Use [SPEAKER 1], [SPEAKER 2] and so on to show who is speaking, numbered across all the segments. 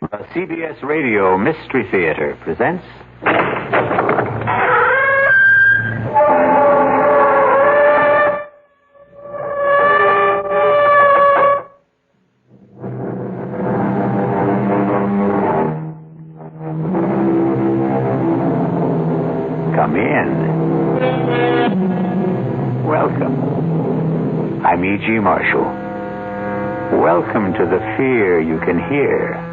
[SPEAKER 1] The CBS Radio Mystery Theater presents... Come in. Welcome. I'm E.G. Marshall. Welcome to the fear you can hear.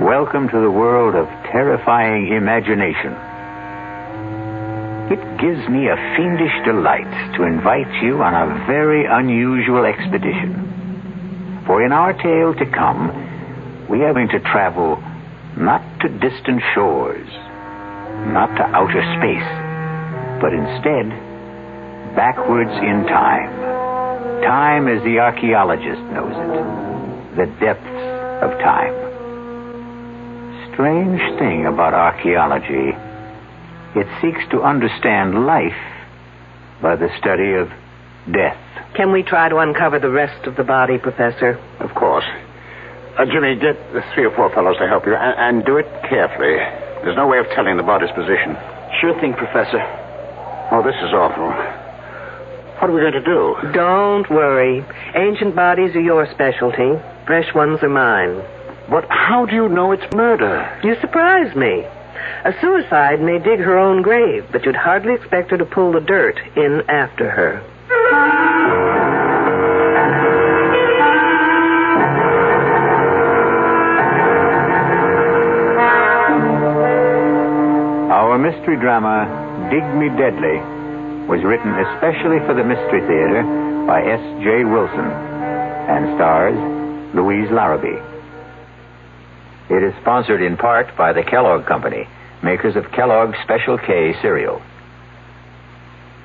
[SPEAKER 1] Welcome to the world of terrifying imagination. It gives me a fiendish delight to invite you on a very unusual expedition. For in our tale to come, we are going to travel not to distant shores, not to outer space, but instead backwards in time. Time as the archaeologist knows it. The depths of time. Strange thing about archaeology, it seeks to understand life by the study of death.
[SPEAKER 2] Can we try to uncover the rest of the body, Professor?
[SPEAKER 3] Of course. Jimmy, get the 3 or 4 fellows to help you, and do it carefully. There's no way of telling the body's position.
[SPEAKER 4] Sure thing, Professor.
[SPEAKER 3] Oh, this is awful. What are we going to do?
[SPEAKER 2] Don't worry. Ancient bodies are your specialty. Fresh ones are mine.
[SPEAKER 3] But how do you know it's murder?
[SPEAKER 2] You surprise me. A suicide may dig her own grave, but you'd hardly expect her to pull the dirt in after her.
[SPEAKER 1] Our mystery drama, Dig Me Deadly, was written especially for the Mystery Theater by S.J. Wilson and stars Louise Larrabee. It is sponsored in part by the Kellogg Company, makers of Kellogg's Special K cereal.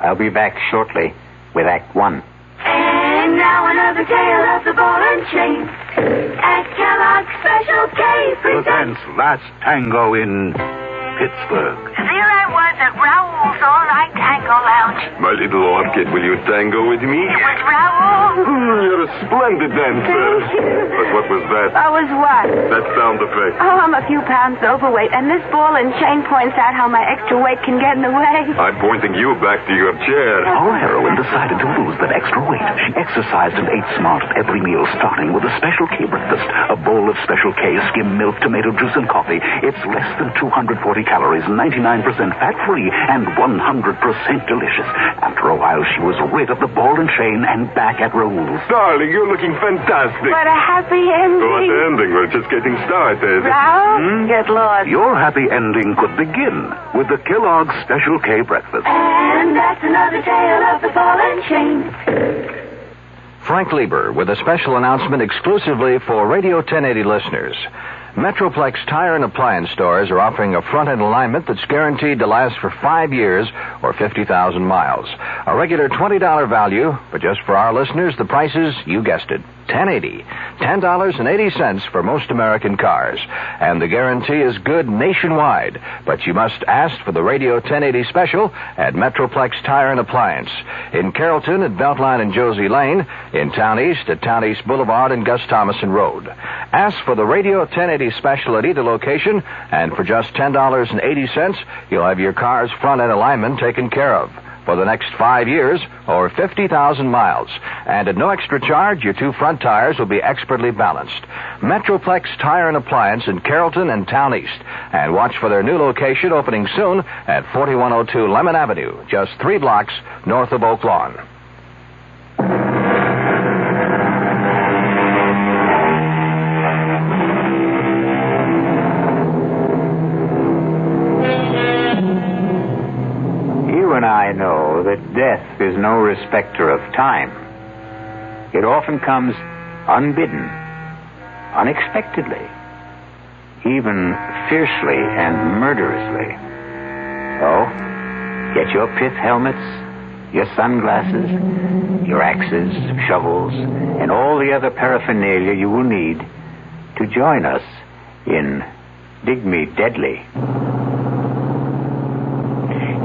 [SPEAKER 1] I'll be back shortly with Act 1.
[SPEAKER 5] And now another tale of the ball and chain. At Kellogg's Special K presents
[SPEAKER 3] Last Tango in Pittsburgh.
[SPEAKER 5] There I was at Raoul's All-Night Tango Lounge.
[SPEAKER 6] My little orchid, will you tango with me?
[SPEAKER 5] It was Raoul.
[SPEAKER 6] You're a splendid dancer.
[SPEAKER 5] Thank you.
[SPEAKER 6] But what was that?
[SPEAKER 5] I was what?
[SPEAKER 6] That sound effect.
[SPEAKER 5] Oh, I'm a few pounds overweight, and this ball and chain points out how my extra weight can get in the way.
[SPEAKER 6] I'm pointing you back to your chair.
[SPEAKER 7] Our heroine decided to lose that extra weight. She exercised and ate smart at every meal, starting with a Special K breakfast. A bowl of Special K, skim milk, tomato juice, and coffee. It's less than 240 calories, 99% fat-free, and 100% delicious. After a while, she was rid of the ball and chain and back at Raoul's.
[SPEAKER 6] Darling, you're looking fantastic.
[SPEAKER 5] What a happy ending.
[SPEAKER 6] What ending? We're just getting started.
[SPEAKER 5] Raoul, get lost.
[SPEAKER 7] Your happy ending could begin with the Kellogg's Special K breakfast.
[SPEAKER 5] And that's another tale of the ball and chain.
[SPEAKER 8] Frank Lieber with a special announcement exclusively for Radio 1080 listeners. Metroplex Tire and Appliance stores are offering a front-end alignment that's guaranteed to last for 5 years or 50,000 miles. A regular $20 value, but just for our listeners, the price is, you guessed it, $10.80. $10.80 for most American cars. And the guarantee is good nationwide. But you must ask for the Radio 1080 special at Metroplex Tire and Appliance. In Carrollton at Beltline and Josie Lane. In Town East at Town East Boulevard and Gus Thomason Road. Ask for the Radio 1080 special at either location, and for just $10.80, you'll have your car's front-end alignment taken care of for the next 5 years or 50,000 miles. And at no extra charge, your 2 front tires will be expertly balanced. Metroplex Tire and Appliance in Carrollton and Town East. And watch for their new location opening soon at 4102 Lemon Avenue, just 3 blocks north of Oak Lawn.
[SPEAKER 1] And I know that death is no respecter of time. It often comes unbidden, unexpectedly, even fiercely and murderously. So, get your pith helmets, your sunglasses, your axes, shovels, and all the other paraphernalia you will need to join us in Dig Me Deadly.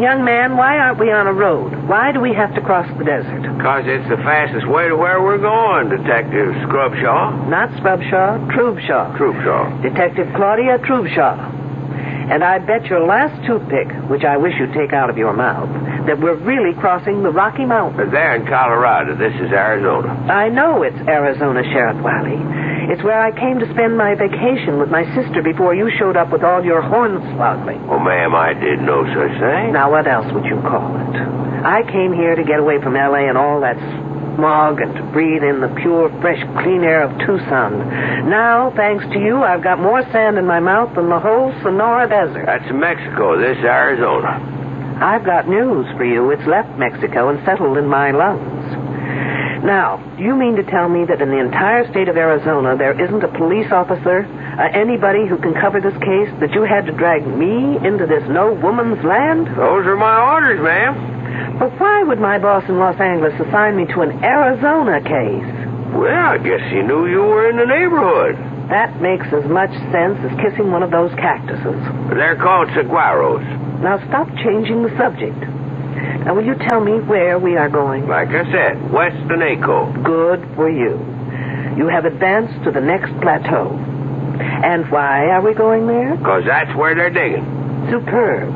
[SPEAKER 2] Young man, why aren't we on a road? Why do we have to cross the desert?
[SPEAKER 4] Because it's the fastest way to where we're going, Detective Scrubshaw.
[SPEAKER 2] Not Scrubshaw, Trubshaw.
[SPEAKER 4] Trubshaw.
[SPEAKER 2] Detective Claudia Trubshaw. And I bet your last toothpick, which I wish you'd take out of your mouth, that we're really crossing the Rocky Mountains.
[SPEAKER 4] They're in Colorado. This is Arizona.
[SPEAKER 2] I know it's Arizona, Sheriff Wiley. It's where I came to spend my vacation with my sister before you showed up with all your hornswoggling.
[SPEAKER 4] Oh, ma'am, I did no such thing.
[SPEAKER 2] Now, what else would you call it? I came here to get away from L.A. and all that smog and to breathe in the pure, fresh, clean air of Tucson. Now, thanks to you, I've got more sand in my mouth than the whole Sonora Desert.
[SPEAKER 4] That's Mexico. This is Arizona.
[SPEAKER 2] I've got news for you. It's left Mexico and settled in my lungs. Now, do you mean to tell me that in the entire state of Arizona there isn't a police officer, anybody who can cover this case, that you had to drag me into this no-woman's land?
[SPEAKER 4] Those are my orders, ma'am.
[SPEAKER 2] But why would my boss in Los Angeles assign me to an Arizona case?
[SPEAKER 4] Well, I guess he knew you were in the neighborhood.
[SPEAKER 2] That makes as much sense as kissing one of those cactuses.
[SPEAKER 4] They're called saguaros.
[SPEAKER 2] Now stop changing the subject. Now, will you tell me where we are going?
[SPEAKER 4] Like I said, west of Naco.
[SPEAKER 2] Good for you. You have advanced to the next plateau. And why are we going there?
[SPEAKER 4] Because that's where they're digging.
[SPEAKER 2] Superb.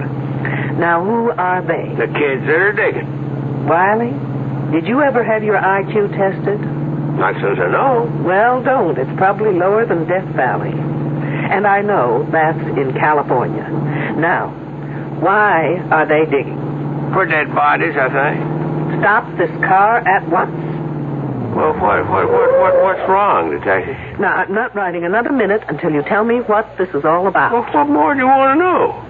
[SPEAKER 2] Now, who are they?
[SPEAKER 4] The kids that are digging.
[SPEAKER 2] Wiley, did you ever have your IQ tested?
[SPEAKER 4] Not so to know.
[SPEAKER 2] Well, don't. It's probably lower than Death Valley. And I know that's in California. Now, why are they digging?
[SPEAKER 4] For dead bodies, I think.
[SPEAKER 2] Stop this car at once.
[SPEAKER 4] Well, what's wrong, Detective?
[SPEAKER 2] Now, I'm not riding another minute until you tell me what this is all about.
[SPEAKER 4] Well, what more do you want to know?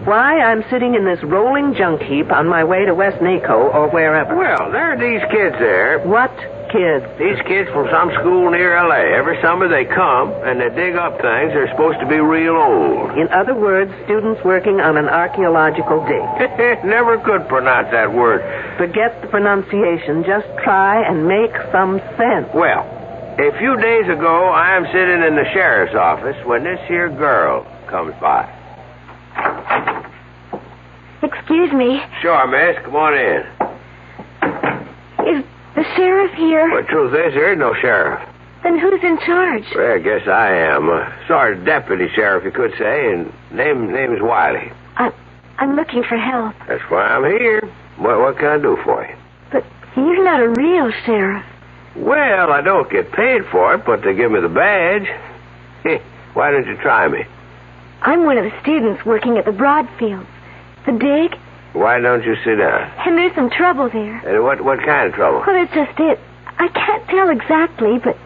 [SPEAKER 2] Why I'm sitting in this rolling junk heap on my way to West Naco or wherever.
[SPEAKER 4] Well, there are these kids there.
[SPEAKER 2] What kids?
[SPEAKER 4] These kids from some school near L.A. Every summer they come, and they dig up things that are supposed to be real old.
[SPEAKER 2] In other words, students working on an archaeological dig.
[SPEAKER 4] Never could pronounce that word.
[SPEAKER 2] Forget the pronunciation. Just try and make some sense.
[SPEAKER 4] Well, a few days ago, I am sitting in the sheriff's office when this here girl comes by.
[SPEAKER 9] Excuse me.
[SPEAKER 4] Sure, miss. Come on in.
[SPEAKER 9] Is the sheriff here?
[SPEAKER 4] Well, the truth is, there is no sheriff.
[SPEAKER 9] Then who's in charge?
[SPEAKER 4] Well, I guess I am. Sort of deputy sheriff, you could say, and name is Wiley.
[SPEAKER 9] I'm looking for help.
[SPEAKER 4] That's why I'm here. What can I do for you?
[SPEAKER 9] But you're not a real sheriff.
[SPEAKER 4] Well, I don't get paid for it, but they give me the badge. Why don't you try me?
[SPEAKER 9] I'm one of the students working at the Broadfields. The dig.
[SPEAKER 4] Why don't you sit down?
[SPEAKER 9] And there's some trouble there.
[SPEAKER 4] And what kind of trouble?
[SPEAKER 9] Well, that's just it. I can't tell exactly, but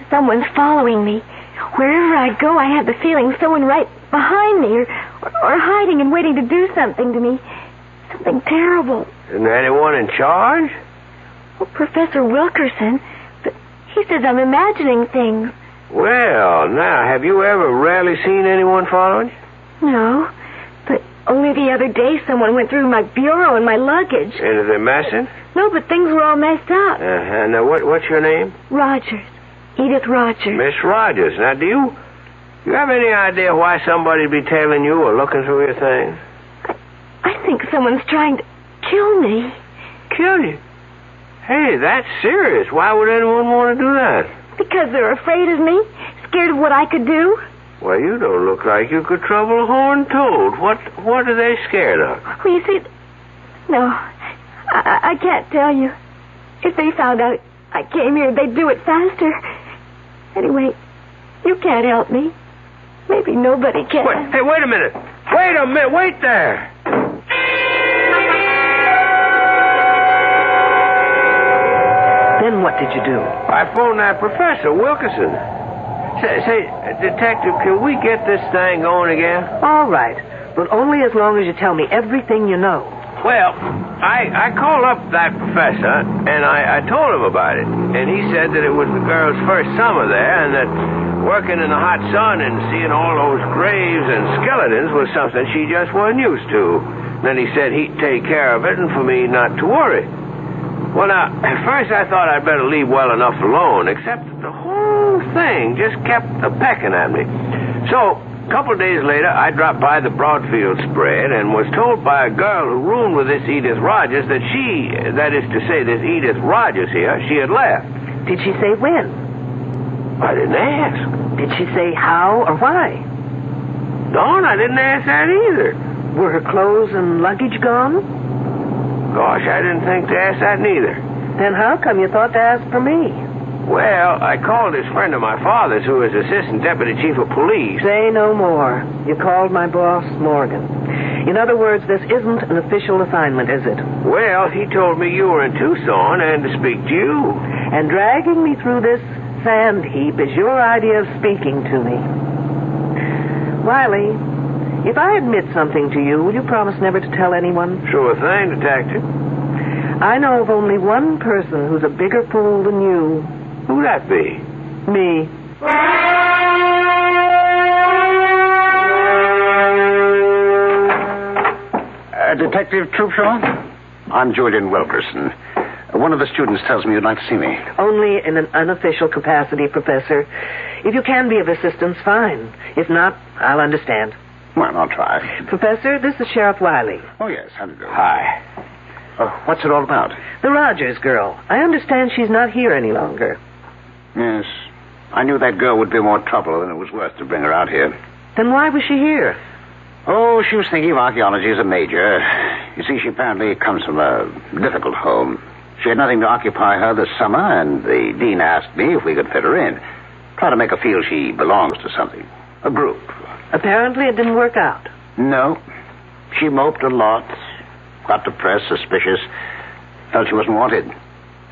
[SPEAKER 9] someone's following me. Wherever I go, I have the feeling someone right behind me or hiding and waiting to do something to me. Something terrible.
[SPEAKER 4] Isn't there anyone in charge?
[SPEAKER 9] Well, Professor Wilkerson, but he says I'm imagining things.
[SPEAKER 4] Well, now, have you ever really seen anyone following you?
[SPEAKER 9] No, but only the other day someone went through my bureau and my luggage.
[SPEAKER 4] And are they messing?
[SPEAKER 9] No, but things were all messed up.
[SPEAKER 4] Now, what's your name?
[SPEAKER 9] Rogers. Edith Rogers.
[SPEAKER 4] Miss Rogers. Now, do you have any idea why somebody'd be tailing you or looking through your things?
[SPEAKER 9] I think someone's trying to kill me.
[SPEAKER 4] Kill you? Hey, that's serious. Why would anyone want to do that?
[SPEAKER 9] Because they're afraid of me, scared of what I could do.
[SPEAKER 4] Well, you don't look like you could trouble a horned toad. What are they scared of?
[SPEAKER 9] Well, you see, no, I can't tell you. If they found out I came here, they'd do it faster. Anyway, you can't help me. Maybe nobody can.
[SPEAKER 4] Wait a minute. Wait there.
[SPEAKER 2] Then what did you do?
[SPEAKER 4] I phoned that Professor Wilkerson. Say, Detective, can we get this thing going again?
[SPEAKER 2] All right, but only as long as you tell me everything you know.
[SPEAKER 4] Well, I called up that professor, and I told him about it. And he said that it was the girl's first summer there, and that working in the hot sun and seeing all those graves and skeletons was something she just wasn't used to. Then he said he'd take care of it and for me not to worry. Well, now, at first I thought I'd better leave well enough alone, except that the whole thing just kept a-pecking at me. So A couple of days later, I dropped by the Broadfield spread and was told by a girl who roomed with this Edith Rogers that this Edith Rogers here, she had left.
[SPEAKER 2] Did she say when?
[SPEAKER 4] I didn't ask.
[SPEAKER 2] Did she say how or why?
[SPEAKER 4] Dawn, I didn't ask that either.
[SPEAKER 2] Were her clothes and luggage gone?
[SPEAKER 4] Gosh, I didn't think to ask that neither.
[SPEAKER 2] Then how come you thought to ask for me?
[SPEAKER 4] Well, I called this friend of my father's who is Assistant Deputy Chief of Police.
[SPEAKER 2] Say no more. You called my boss, Morgan. In other words, this isn't an official assignment, is it?
[SPEAKER 4] Well, he told me you were in Tucson and to speak to you.
[SPEAKER 2] And dragging me through this sand heap is your idea of speaking to me. Wiley, if I admit something to you, will you promise never to tell anyone?
[SPEAKER 4] Sure thing, Detective.
[SPEAKER 2] I know of only one person who's a bigger fool than you.
[SPEAKER 4] Who'd that be?
[SPEAKER 2] Me.
[SPEAKER 3] Detective Troopshaw? I'm Julian Wilkerson. One of the students tells me you'd like to see me.
[SPEAKER 2] Only in an unofficial capacity, Professor. If you can be of assistance, fine. If not, I'll understand.
[SPEAKER 3] Well, I'll try.
[SPEAKER 2] Professor, this is Sheriff Wiley.
[SPEAKER 3] Oh, yes. How do you do?
[SPEAKER 4] Hi.
[SPEAKER 3] What's it all about?
[SPEAKER 2] The Rogers girl. I understand she's not here any longer.
[SPEAKER 3] Yes. I knew that girl would be more trouble than it was worth to bring her out here.
[SPEAKER 2] Then why was she here?
[SPEAKER 3] Oh, she was thinking of archaeology as a major. You see, she apparently comes from a difficult home. She had nothing to occupy her this summer, and the dean asked me if we could fit her in. Try to make her feel she belongs to something. A group.
[SPEAKER 2] Apparently it didn't work out.
[SPEAKER 3] No. She moped a lot. Got depressed, suspicious. Felt she wasn't wanted.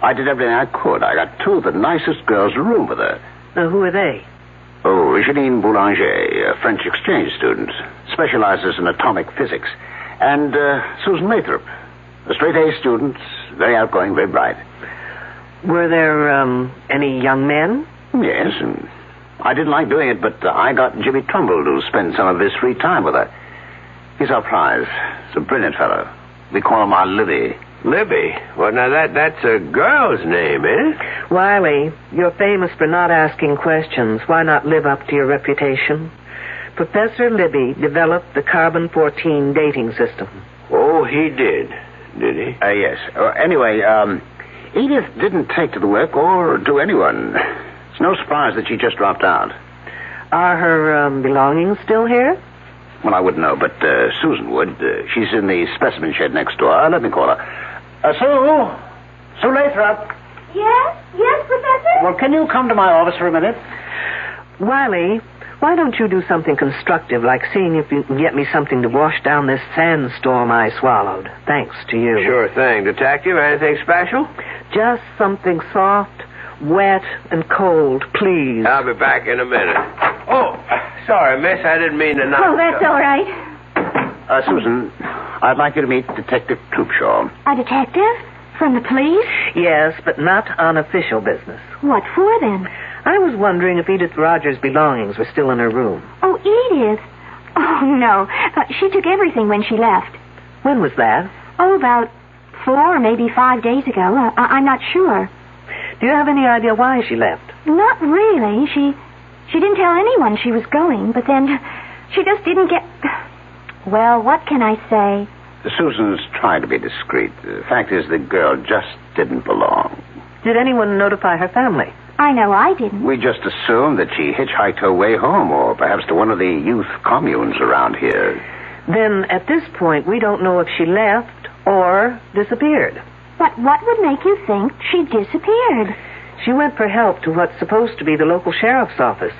[SPEAKER 3] I did everything I could. I got two of the nicest girls to room with her.
[SPEAKER 2] Now, who are they?
[SPEAKER 3] Oh, Janine Boulanger, a French exchange student. Specializes in atomic physics. And Susan Lathrop, a straight-A student, very outgoing, very bright.
[SPEAKER 2] Were there, any young men?
[SPEAKER 3] Yes, and I didn't like doing it, but I got Jimmy Trumbull to spend some of his free time with her. He's our prize. He's a brilliant fellow. We call him our Libby.
[SPEAKER 4] Libby? Well, now that's a girl's name, isn't it?
[SPEAKER 2] Wiley, you're famous for not asking questions. Why not live up to your reputation? Professor Libby developed the carbon-14 dating system.
[SPEAKER 4] Oh, he did he?
[SPEAKER 3] Yes. Anyway, Edith didn't take to the work or to anyone. It's no surprise that she just dropped out.
[SPEAKER 2] Are her belongings still here?
[SPEAKER 3] Well, I wouldn't know, but Susan would. She's in the specimen shed next door. Let me call her. Sue Lathrop.
[SPEAKER 9] Yes, Professor?
[SPEAKER 3] Well, can you come to my office for a minute?
[SPEAKER 2] Wiley, why don't you do something constructive, like seeing if you can get me something to wash down this sandstorm I swallowed? Thanks to you.
[SPEAKER 4] Sure thing. Detective, anything special?
[SPEAKER 2] Just something soft, wet, and cold, please.
[SPEAKER 4] I'll be back in a minute. Oh, sorry, miss. I didn't mean to knock.
[SPEAKER 9] Oh, that's all right.
[SPEAKER 3] Susan, I'd like you to meet Detective Troopshaw.
[SPEAKER 9] A detective? From the police?
[SPEAKER 2] Yes, but not on official business.
[SPEAKER 9] What for, then?
[SPEAKER 2] I was wondering if Edith Rogers' belongings were still in her room.
[SPEAKER 9] Oh, Edith. Oh, no. She took everything when she left.
[SPEAKER 2] When was that?
[SPEAKER 9] Oh, about 4 or maybe 5 days ago. I'm not sure.
[SPEAKER 2] Do you have any idea why she left?
[SPEAKER 9] Not really. She didn't tell anyone she was going, but then she just didn't get... Well, what can I say?
[SPEAKER 3] Susan's trying to be discreet. The fact is the girl just didn't belong.
[SPEAKER 2] Did anyone notify her family?
[SPEAKER 9] I know I didn't.
[SPEAKER 3] We just assumed that she hitchhiked her way home, or perhaps to one of the youth communes around here.
[SPEAKER 2] Then, at this point, we don't know if she left or disappeared.
[SPEAKER 9] But what would make you think she disappeared?
[SPEAKER 2] She went for help to what's supposed to be the local sheriff's office.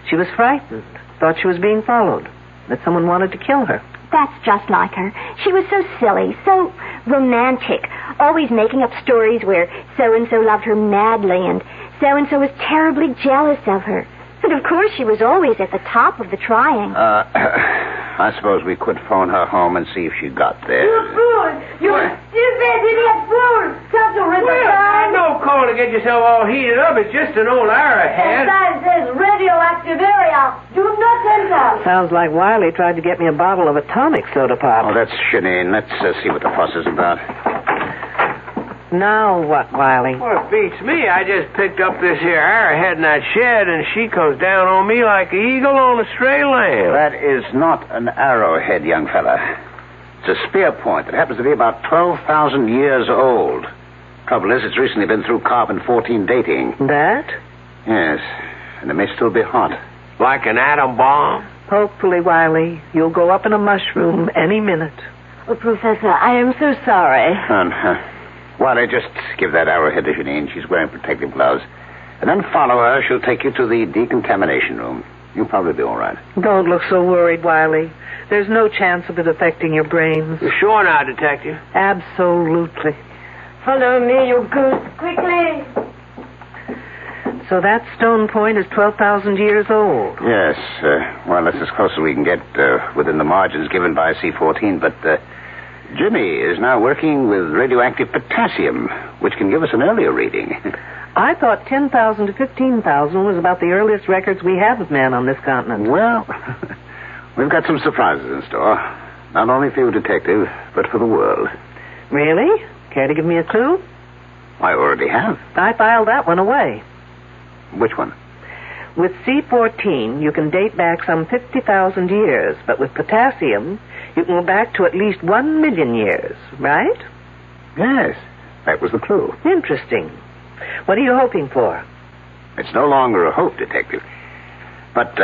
[SPEAKER 2] She was frightened, thought she was being followed, that someone wanted to kill her.
[SPEAKER 9] That's just like her. She was so silly, so romantic, always making up stories where so-and-so loved her madly and so-and-so was terribly jealous of her. But of course she was always at the top of the trying.
[SPEAKER 3] I suppose we could phone her home and see if she got there.
[SPEAKER 5] You fool! You stupid idiot fool! Come to River
[SPEAKER 4] Well, no call to get yourself all heated up. It's just an old arrowhead.
[SPEAKER 5] Sign says radioactive area. Do not enter.
[SPEAKER 2] Sounds like Wiley tried to get me a bottle of atomic soda pop.
[SPEAKER 3] Oh, that's Janine. Let's see what the fuss is about.
[SPEAKER 2] Now what, Wiley?
[SPEAKER 4] Well, it beats me. I just picked up this here arrowhead in that shed, and she comes down on me like an eagle on a stray lamb.
[SPEAKER 3] That is not an arrowhead, young fella. It's a spear point that happens to be about 12,000 years old. Trouble is, it's recently been through carbon-14 dating.
[SPEAKER 2] That?
[SPEAKER 3] Yes, and it may still be hot.
[SPEAKER 4] Like an atom bomb?
[SPEAKER 2] Hopefully, Wiley, you'll go up in a mushroom any minute.
[SPEAKER 9] Oh, Professor, I am so sorry.
[SPEAKER 3] Wiley, just give that arrowhead to Janine. She's wearing protective gloves. And then follow her. She'll take you to the decontamination room. You'll probably be all right.
[SPEAKER 2] Don't look so worried, Wiley. There's no chance of it affecting your brains.
[SPEAKER 4] You sure now, Detective?
[SPEAKER 2] Absolutely.
[SPEAKER 9] Follow me, you goose. Quickly.
[SPEAKER 2] So that stone point is 12,000 years old.
[SPEAKER 3] Yes. Well, that's as close as we can get within the margins given by C14. But Jimmy is now working with radioactive potassium, which can give us an earlier reading.
[SPEAKER 2] I thought 10,000 to 15,000 was about the earliest records we have of man on this continent.
[SPEAKER 3] Well, we've got some surprises in store. Not only for you, Detective, but for the world.
[SPEAKER 2] Really? Care to give me a clue?
[SPEAKER 3] I already have.
[SPEAKER 2] I filed that one away.
[SPEAKER 3] Which one?
[SPEAKER 2] With C14, you can date back some 50,000 years, but with potassium, you can go back to at least 1 million years, right?
[SPEAKER 3] Yes, that was the clue.
[SPEAKER 2] Interesting. What are you hoping for?
[SPEAKER 3] It's no longer a hope, Detective. But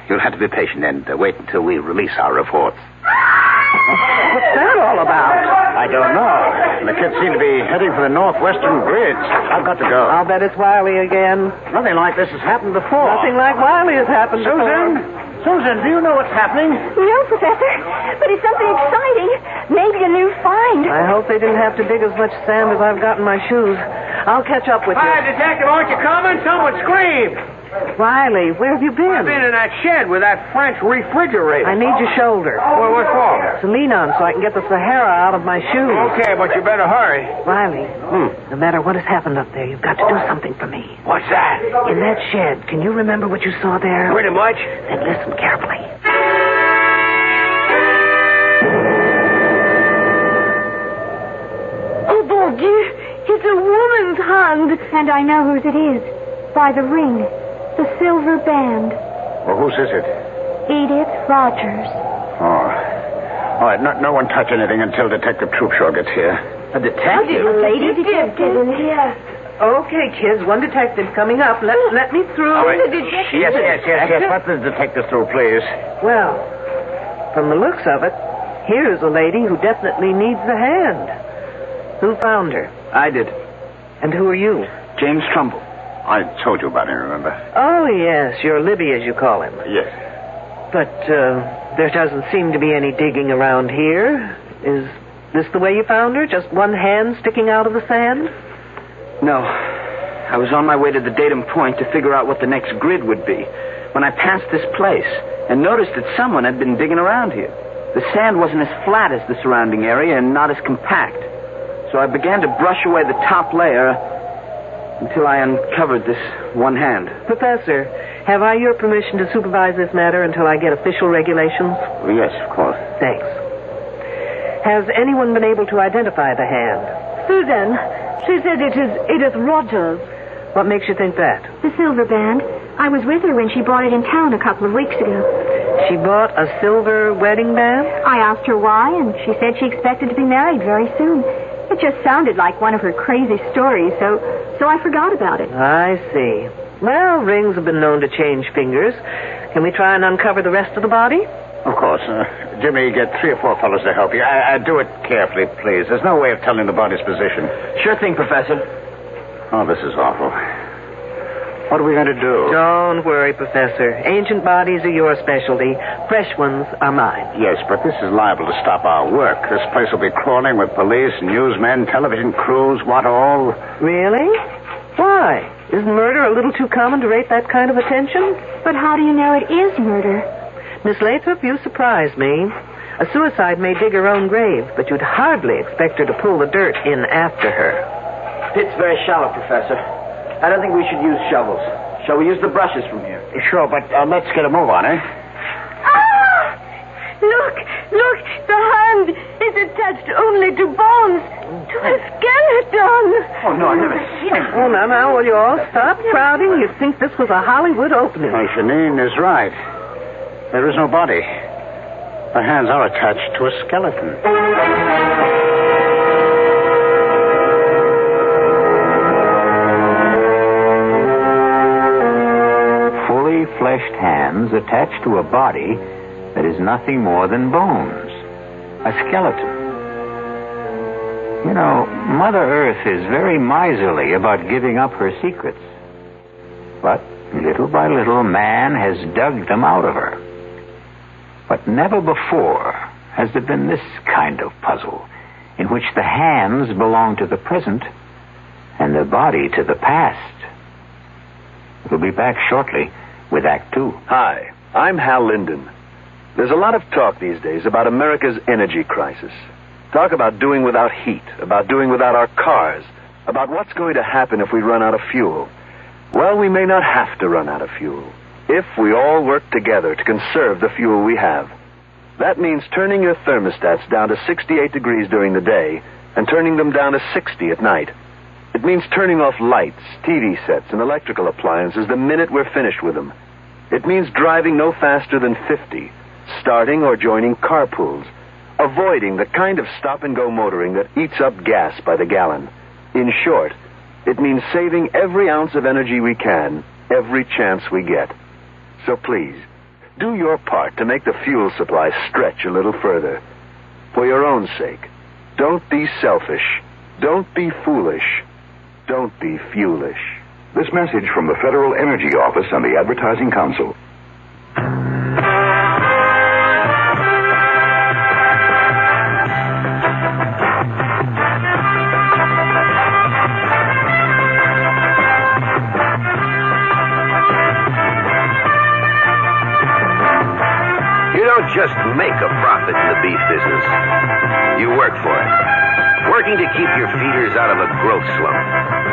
[SPEAKER 3] you'll have to be patient and wait until we release our reports.
[SPEAKER 2] What's that all about?
[SPEAKER 3] I don't know. The kids seem to be heading for the northwestern bridge. I've got to go.
[SPEAKER 2] I'll bet it's Wiley again.
[SPEAKER 3] Nothing like this has happened before.
[SPEAKER 2] Nothing like Wiley has happened before.
[SPEAKER 3] Susan, do you know what's happening?
[SPEAKER 9] No, Professor, but it's something exciting. Maybe a new find.
[SPEAKER 2] I hope they didn't have to dig as much sand as I've got in my shoes. I'll catch up with you.
[SPEAKER 4] Hi, Detective, aren't you coming? Someone screamed.
[SPEAKER 2] Wiley, where have you been?
[SPEAKER 4] I've been in that shed with that French refrigerator.
[SPEAKER 2] I need your shoulder.
[SPEAKER 4] Well, what for?
[SPEAKER 2] To lean on so I can get the Sahara out of my shoes.
[SPEAKER 4] Okay, but you better hurry.
[SPEAKER 2] Wiley, no matter what has happened up there, you've got to do something for me.
[SPEAKER 4] What's that?
[SPEAKER 2] In that shed, can you remember what you saw there?
[SPEAKER 4] Pretty much.
[SPEAKER 2] Then listen carefully.
[SPEAKER 9] Oh, mon Dieu, it's a woman's hand. And I know whose it is. By the ring. The silver band.
[SPEAKER 3] Well, whose is it?
[SPEAKER 9] Edith Rogers.
[SPEAKER 3] Oh. All right, no one touch anything until Detective Troopshaw gets here.
[SPEAKER 2] A detective?
[SPEAKER 9] A lady detective in here.
[SPEAKER 2] Okay, kids, one detective coming up. Let me through.
[SPEAKER 3] All right. Yes. Let the detective through, please.
[SPEAKER 2] Well, from the looks of it, here's a lady who definitely needs a hand. Who found her?
[SPEAKER 10] I did.
[SPEAKER 2] And who are you?
[SPEAKER 10] James Trumbull.
[SPEAKER 3] I told you about him, remember?
[SPEAKER 2] Oh, yes, you're Libby, as you call him.
[SPEAKER 3] Yes.
[SPEAKER 2] But there doesn't seem to be any digging around here. Is this the way you found her? Just one hand sticking out of the sand?
[SPEAKER 10] No. I was on my way to the datum point to figure out what the next grid would be when I passed this place and noticed that someone had been digging around here. The sand wasn't as flat as the surrounding area and not as compact. So I began to brush away the top layer until I uncovered this one hand.
[SPEAKER 2] Professor, have I your permission to supervise this matter until I get official regulations?
[SPEAKER 3] Well, yes, of course.
[SPEAKER 2] Thanks. Has anyone been able to identify the hand?
[SPEAKER 9] Susan, she said it is Edith Rogers.
[SPEAKER 2] What makes you think that?
[SPEAKER 9] The silver band. I was with her when she brought it in town a couple of weeks ago.
[SPEAKER 2] She bought a silver wedding band?
[SPEAKER 9] I asked her why, and she said she expected to be married very soon. It just sounded like one of her crazy stories, so I forgot about it.
[SPEAKER 2] I see. Well, rings have been known to change fingers. Can we try and uncover the rest of the body?
[SPEAKER 3] Of course. Jimmy, get 3 or 4 fellows to help you. I do it carefully, please. There's no way of telling the body's position.
[SPEAKER 10] Sure thing, Professor.
[SPEAKER 3] Oh, this is awful. What are we going to do?
[SPEAKER 2] Don't worry, Professor. Ancient bodies are your specialty. Fresh ones are mine.
[SPEAKER 3] Yes, but this is liable to stop our work. This place will be crawling with police, newsmen, television crews, what all.
[SPEAKER 2] Really? Why? Isn't murder a little too common to rate that kind of attention?
[SPEAKER 9] But how do you know it is murder?
[SPEAKER 2] Miss Lathrop, you surprise me. A suicide may dig her own grave, but you'd hardly expect her to pull the dirt in after her.
[SPEAKER 10] Pit's very shallow, Professor. I don't think we should use shovels. Shall we use the brushes from here?
[SPEAKER 3] Sure, but let's get a move on, eh?
[SPEAKER 9] Ah! Look, the hand is attached only to bones. To a skeleton!
[SPEAKER 10] Oh, no, I've never seen him.
[SPEAKER 2] Oh, now, will you all stop crowding? You'd think this was a Hollywood opening.
[SPEAKER 3] Oh, Janine is right. There is no body. The hands are attached to a skeleton.
[SPEAKER 1] Fully fleshed hands attached to a body that is nothing more than bones. A skeleton. You know, Mother Earth is very miserly about giving up her secrets. But little by little, man has dug them out of her. But never before has there been this kind of puzzle, in which the hands belong to the present and the body to the past. We'll be back shortly with Act Two.
[SPEAKER 11] Hi, I'm Hal Linden. There's a lot of talk these days about America's energy crisis. Talk about doing without heat, about doing without our cars, about what's going to happen if we run out of fuel. Well, we may not have to run out of fuel if we all work together to conserve the fuel we have. That means turning your thermostats down to 68 degrees during the day and turning them down to 60 at night. It means turning off lights, TV sets, and electrical appliances the minute we're finished with them. It means driving no faster than 50, starting or joining carpools, avoiding the kind of stop-and-go motoring that eats up gas by the gallon. In short, it means saving every ounce of energy we can, every chance we get. So please, do your part to make the fuel supply stretch a little further. For your own sake, don't be selfish. Don't be foolish. Don't be fuelish.
[SPEAKER 7] This message from the Federal Energy Office and the Advertising Council.
[SPEAKER 4] Just make a profit in the beef business. You work for it. Working to keep your feeders out of a growth slump.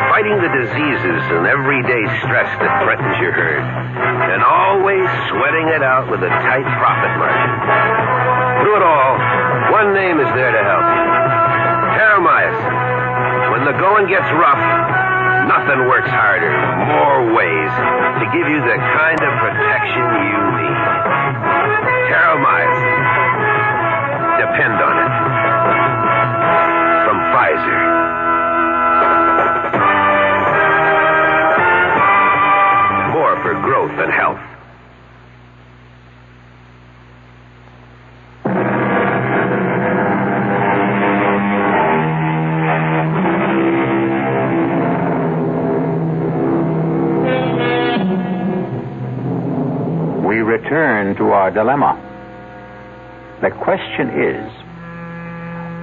[SPEAKER 4] Fighting the diseases and everyday stress that threatens your herd. And always sweating it out with a tight profit margin. Through it all, one name is there to help you. Terramycin. When the going gets rough, nothing works harder, more ways, to give you the kind of protection you need. Terramycin. Depend on it. From Pfizer. More for growth and health.
[SPEAKER 1] We return to our dilemma. The question is,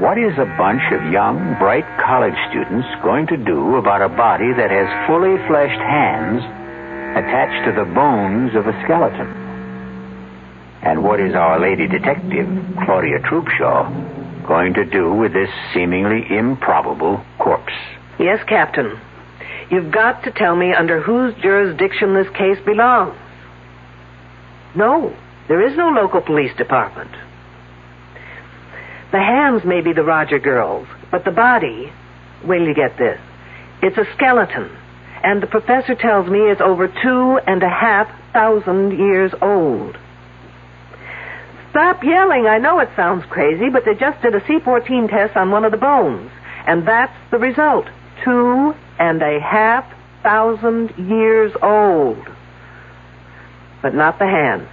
[SPEAKER 1] what is a bunch of young, bright college students going to do about a body that has fully fleshed hands attached to the bones of a skeleton? And what is our lady detective, Claudia Troopshaw, going to do with this seemingly improbable corpse?
[SPEAKER 2] Yes, Captain. You've got to tell me under whose jurisdiction this case belongs. No, there is no local police department. The hands may be the Roger girls, but the body, wait till you get this, it's a skeleton, and the professor tells me it's over 2,500 years old. Stop yelling. I know it sounds crazy, but they just did a C14 test on one of the bones, and that's the result. 2,500 years old. But not the hands.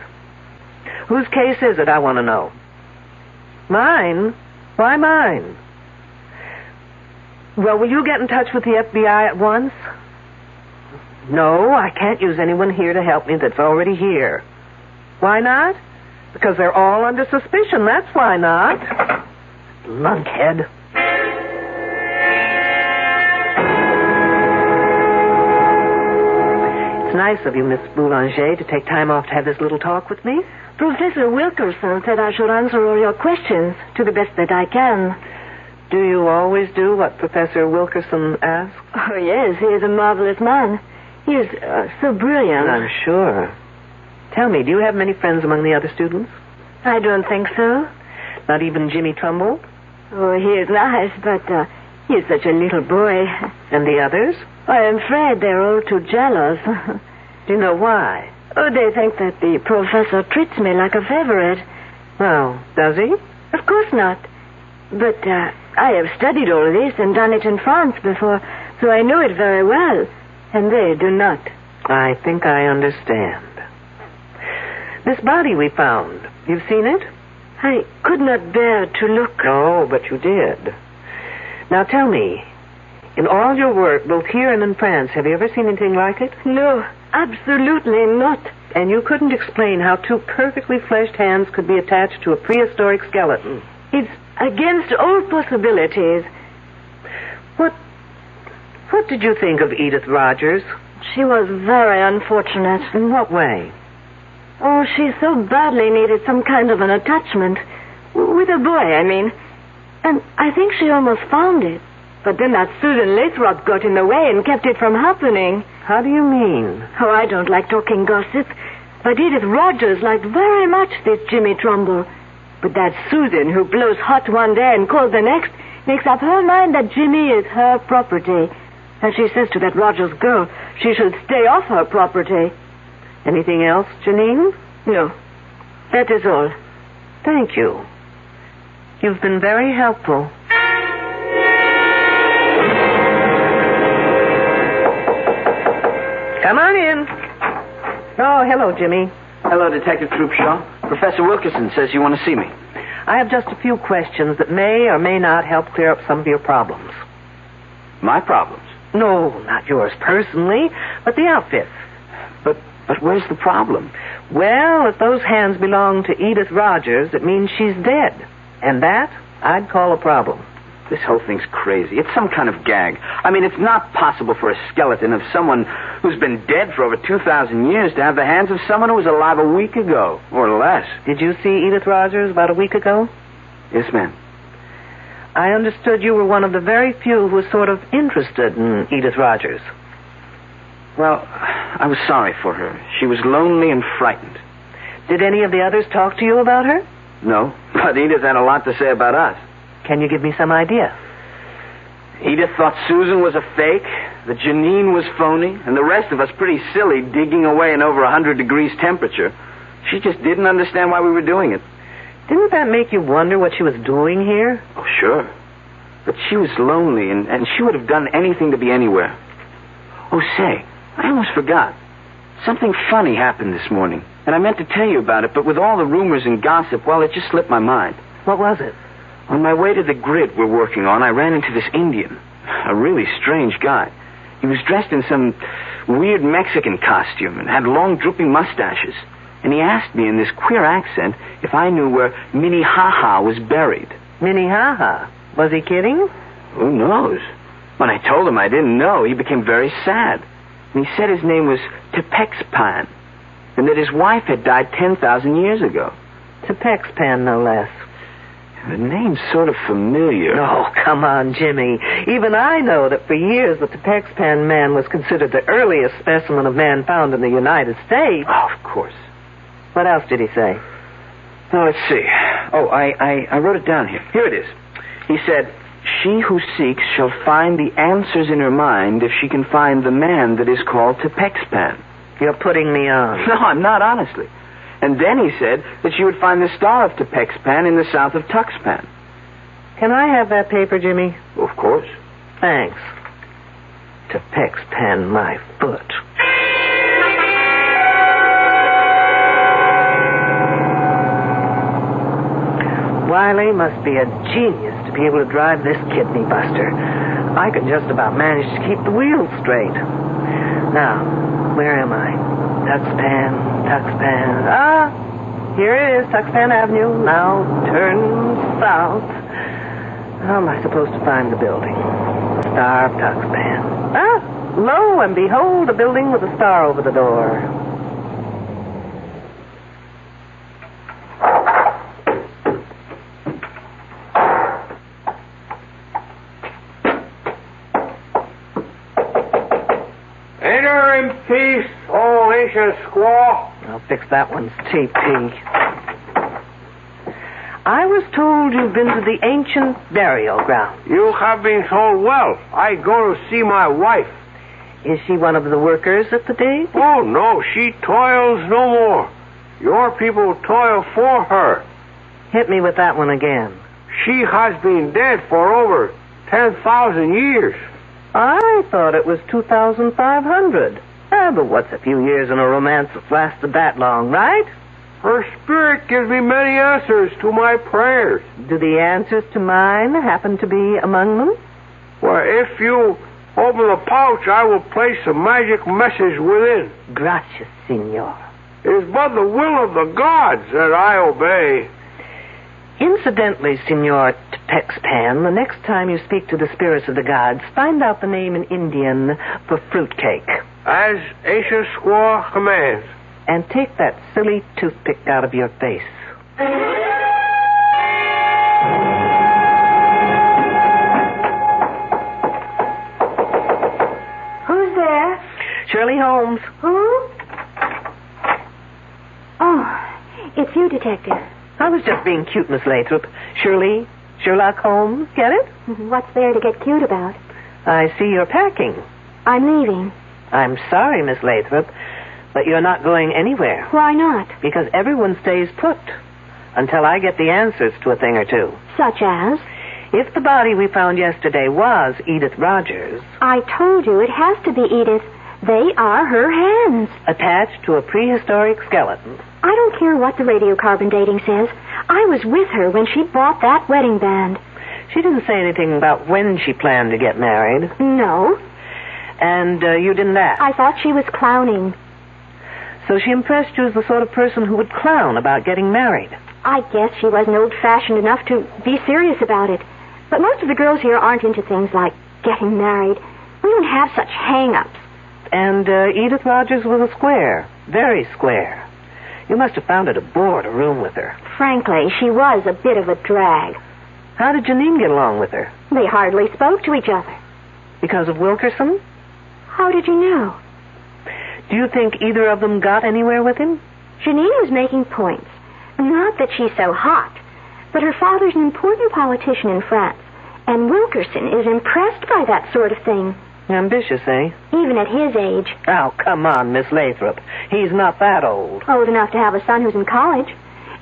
[SPEAKER 2] Whose case is it, I want to know? Mine? Why mine? Well, will you get in touch with the FBI at once? No, I can't use anyone here to help me that's already here. Why not? Because they're all under suspicion, that's why not. Lunkhead. It's nice of you, Miss Boulanger, to take time off to have this little talk with me.
[SPEAKER 9] Professor Wilkerson said I should answer all your questions to the best that I can.
[SPEAKER 2] Do you always do what Professor Wilkerson asks?
[SPEAKER 9] Oh, yes, he is a marvelous man. He is so brilliant.
[SPEAKER 2] I'm sure. Tell me, do you have many friends among the other students?
[SPEAKER 9] I don't think so.
[SPEAKER 2] Not even Jimmy Trumbull?
[SPEAKER 9] Oh, he is nice, but He's such a little boy.
[SPEAKER 2] And the others?
[SPEAKER 9] I'm afraid they're all too jealous.
[SPEAKER 2] Do you know why?
[SPEAKER 9] Oh, they think that the professor treats me like a favorite.
[SPEAKER 2] Well, does he?
[SPEAKER 9] Of course not. But I have studied all this and done it in France before, so I know it very well. And they do not.
[SPEAKER 2] I think I understand. This body we found, you've seen it?
[SPEAKER 9] I could not bear to look.
[SPEAKER 2] Oh, but you did. Now tell me, in all your work, both here and in France, have you ever seen anything like it?
[SPEAKER 9] No, absolutely not.
[SPEAKER 2] And you couldn't explain how two perfectly fleshed hands could be attached to a prehistoric skeleton?
[SPEAKER 9] It's against all possibilities.
[SPEAKER 2] What did you think of Edith Rogers?
[SPEAKER 9] She was very unfortunate.
[SPEAKER 2] In what way?
[SPEAKER 9] Oh, she so badly needed some kind of an attachment. With a boy, I mean. And I think she almost found it. But then that Susan Lathrop got in the way and kept it from happening.
[SPEAKER 2] How do you mean?
[SPEAKER 9] Oh, I don't like talking gossip. But Edith Rogers liked very much this Jimmy Trumbull. But that Susan, who blows hot one day and cold the next, makes up her mind that Jimmy is her property. And she says to that Rogers girl she should stay off her property.
[SPEAKER 2] Anything else, Janine?
[SPEAKER 9] No. That is all.
[SPEAKER 2] Thank you. You've been very helpful. Come on in. Oh, hello, Jimmy.
[SPEAKER 10] Hello, Detective Troopshaw. Professor Wilkerson says you want to see me.
[SPEAKER 2] I have just a few questions that may or may not help clear up some of your problems.
[SPEAKER 10] My problems?
[SPEAKER 2] No, not yours personally, but the outfit.
[SPEAKER 10] But where's the problem?
[SPEAKER 2] Well, if those hands belong to Edith Rogers, it means she's dead. And that, I'd call a problem.
[SPEAKER 10] This whole thing's crazy. It's some kind of gag. I mean, it's not possible for a skeleton of someone who's been dead for over 2,000 years to have the hands of someone who was alive a week ago, or less.
[SPEAKER 2] Did you see Edith Rogers about a week ago?
[SPEAKER 10] Yes, ma'am.
[SPEAKER 2] I understood you were one of the very few who was sort of interested in Edith Rogers.
[SPEAKER 10] Well, I was sorry for her. She was lonely and frightened.
[SPEAKER 2] Did any of the others talk to you about her?
[SPEAKER 10] No, but Edith had a lot to say about us.
[SPEAKER 2] Can you give me some idea?
[SPEAKER 10] Edith thought Susan was a fake, that Janine was phony, and the rest of us pretty silly digging away in over 100 degrees temperature. She just didn't understand why we were doing it.
[SPEAKER 2] Didn't that make you wonder what she was doing here?
[SPEAKER 10] Oh, sure. But she was lonely, and she would have done anything to be anywhere. Oh, say, I almost forgot. Something funny happened this morning, and I meant to tell you about it, but with all the rumors and gossip, well, it just slipped my mind.
[SPEAKER 2] What was it?
[SPEAKER 10] On my way to the grid we're working on, I ran into this Indian, a really strange guy. He was dressed in some weird Mexican costume and had long drooping mustaches. And he asked me in this queer accent if I knew where Minnehaha was buried.
[SPEAKER 2] Minnehaha? Was he kidding?
[SPEAKER 10] Who knows? When I told him I didn't know, he became very sad. And he said his name was Tepexpan, and that his wife had died 10,000 years ago.
[SPEAKER 2] Tepexpan, no less.
[SPEAKER 10] The name's sort of familiar.
[SPEAKER 2] Oh, come on, Jimmy. Even I know that for years the Tepexpan man was considered the earliest specimen of man found in the United States.
[SPEAKER 10] Oh, of course.
[SPEAKER 2] What else did he say?
[SPEAKER 10] Now, let's see. Oh, I wrote it down here. Here it is. He said, "She who seeks shall find the answers in her mind if she can find the man that is called Tepexpan."
[SPEAKER 2] You're putting me on.
[SPEAKER 10] No, I'm not, honestly. And then he said that she would find the star of Tepexpan in the south of Tuxpan.
[SPEAKER 2] Can I have that paper, Jimmy?
[SPEAKER 10] Of course.
[SPEAKER 2] Thanks. Tepexpan, my foot. Wiley must be a genius to be able to drive this kidney buster. I can just about manage to keep the wheels straight. Now, where am I? Tuxpan. Ah, here it is, Tuxpan Avenue. Now turn south. How am I supposed to find the building? Star of Tuxpan. Ah, lo and behold, a building with a star over the door.
[SPEAKER 4] Enter in peace, old ancient squaw.
[SPEAKER 2] I'll fix that one's TP. I was told you've been to the ancient burial ground.
[SPEAKER 4] You have been told well. I go to see my wife.
[SPEAKER 2] Is she one of the workers at the date?
[SPEAKER 4] Oh, no, she toils no more. Your people toil for her.
[SPEAKER 2] Hit me with that one again.
[SPEAKER 4] She has been dead for over 10,000 years.
[SPEAKER 2] I thought it was 2,500. But what's a few years in a romance that's lasted that long, right?
[SPEAKER 4] Her spirit gives me many answers to my prayers.
[SPEAKER 2] Do the answers to mine happen to be among them?
[SPEAKER 4] Well, if you open the pouch, I will place a magic message within.
[SPEAKER 2] Gracias, senor.
[SPEAKER 4] It is but the will of the gods that I obey.
[SPEAKER 2] Incidentally, Senor Texpan, the next time you speak to the spirits of the gods, find out the name in Indian for fruitcake.
[SPEAKER 4] As ancient squaw commands.
[SPEAKER 2] And take that silly toothpick out of your face.
[SPEAKER 9] Who's there?
[SPEAKER 2] Shirley Holmes.
[SPEAKER 9] Who? Oh, it's you, Detective.
[SPEAKER 2] I was just being cute, Miss Lathrop. Shirley, Sherlock Holmes, get it?
[SPEAKER 9] What's there to get cute about?
[SPEAKER 2] I see you're packing.
[SPEAKER 9] I'm leaving.
[SPEAKER 2] I'm sorry, Miss Lathrop, but you're not going anywhere.
[SPEAKER 9] Why not?
[SPEAKER 2] Because everyone stays put until I get the answers to a thing or two.
[SPEAKER 9] Such as?
[SPEAKER 2] If the body we found yesterday was Edith Rogers...
[SPEAKER 9] I told you it has to be Edith. They are her hands.
[SPEAKER 2] Attached to a prehistoric skeleton.
[SPEAKER 9] I don't care what the radiocarbon dating says. I was with her when she bought that wedding band.
[SPEAKER 2] She didn't say anything about when she planned to get married.
[SPEAKER 9] No.
[SPEAKER 2] And you didn't ask?
[SPEAKER 9] I thought she was clowning.
[SPEAKER 2] So she impressed you as the sort of person who would clown about getting married?
[SPEAKER 9] I guess she wasn't old-fashioned enough to be serious about it. But most of the girls here aren't into things like getting married. We don't have such hang-ups.
[SPEAKER 2] And Edith Rogers was a square. Very square. You must have found it a bore to room with her.
[SPEAKER 9] Frankly, she was a bit of a drag.
[SPEAKER 2] How did Janine get along with her?
[SPEAKER 9] They hardly spoke to each other.
[SPEAKER 2] Because of Wilkerson?
[SPEAKER 9] How did you know?
[SPEAKER 2] Do you think either of them got anywhere with him?
[SPEAKER 9] Janine was making points. Not that she's so hot, but her father's an important politician in France, and Wilkerson is impressed by that sort of thing.
[SPEAKER 2] Ambitious, eh?
[SPEAKER 9] Even at his age.
[SPEAKER 2] Oh, come on, Miss Lathrop. He's not that old.
[SPEAKER 9] Old enough to have a son who's in college.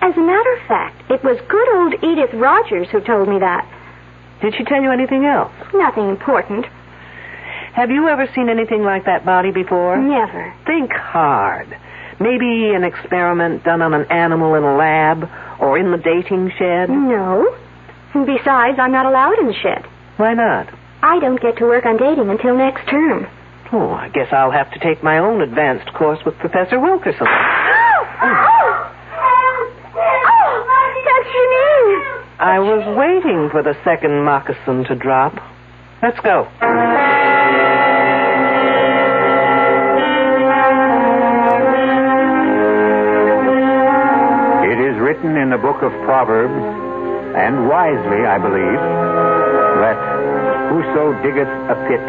[SPEAKER 9] As a matter of fact, it was good old Edith Rogers who told me that.
[SPEAKER 2] Did she tell you anything else?
[SPEAKER 9] Nothing important.
[SPEAKER 2] Have you ever seen anything like that body before?
[SPEAKER 9] Never.
[SPEAKER 2] Think hard. Maybe an experiment done on an animal in a lab or in the dating shed?
[SPEAKER 9] No. Besides, I'm not allowed in the shed.
[SPEAKER 2] Why not?
[SPEAKER 9] I don't get to work on dating until next term.
[SPEAKER 2] Oh, I guess I'll have to take my own advanced course with Professor Wilkerson.
[SPEAKER 9] That's Janine.
[SPEAKER 2] I was waiting for the second moccasin to drop. Let's go.
[SPEAKER 1] It is written in the book of Proverbs, and wisely, I believe, that whoso diggeth a pit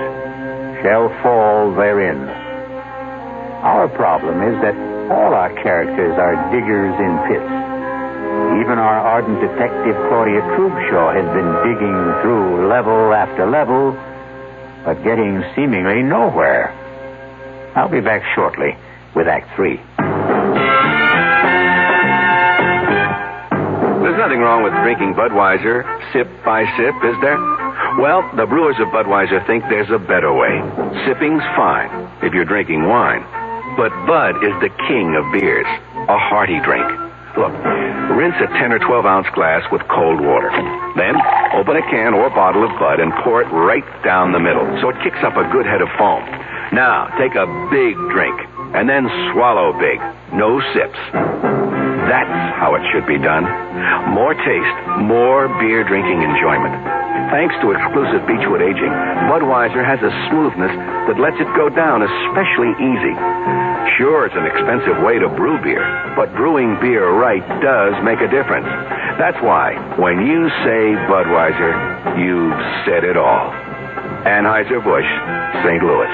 [SPEAKER 1] shall fall therein. Our problem is that all our characters are diggers in pits. Even our ardent detective Claudia Trubshaw has been digging through level after level, but getting seemingly nowhere. I'll be back shortly with Act 3.
[SPEAKER 11] There's nothing wrong with drinking Budweiser sip by sip, is there? Well, the brewers of Budweiser think there's a better way. Sipping's fine if you're drinking wine. But Bud is the king of beers, a hearty drink. Look, rinse a 10 or 12-ounce glass with cold water. Then open a can or bottle of Bud and pour it right down the middle so it kicks up a good head of foam. Now, take a big drink and then swallow big. No sips. That's how it should be done. More taste, more beer drinking enjoyment. Thanks to exclusive Beechwood aging, Budweiser has a smoothness that lets it go down especially easy. Sure, it's an expensive way to brew beer, but brewing beer right does make a difference. That's why, when you say Budweiser, you've said it all. Anheuser-Busch, St. Louis.